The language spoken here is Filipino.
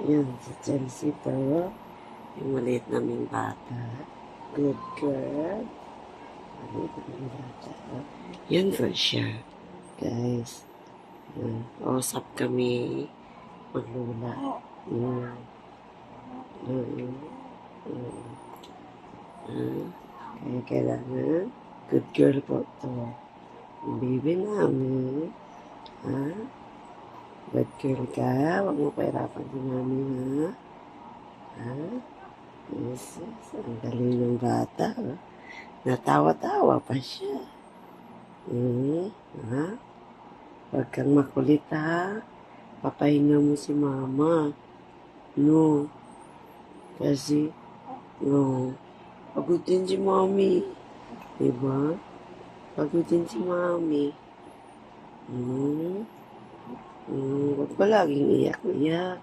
Yan, si Chelsea pero yung maliit naming bata. Good girl. Maliit naming bata. Yan po siya. Guys. Yan. Usap kami maglula. Yan. Kaya kailangan good girl po to. Yung baby namin. Ha? Good girl ka. Huwag mo pahirapan si mami, ha? Ha? Yes, yes. Ang galing ng bata. Oh. Natawa-tawa pa siya. Ha? Huwag kang makulit, ha? Papahinga mo si mama. No. Kasi, no. Pagod din si mami. Diba? Pagod din si mami. Huwag pa laging iyak-iyak.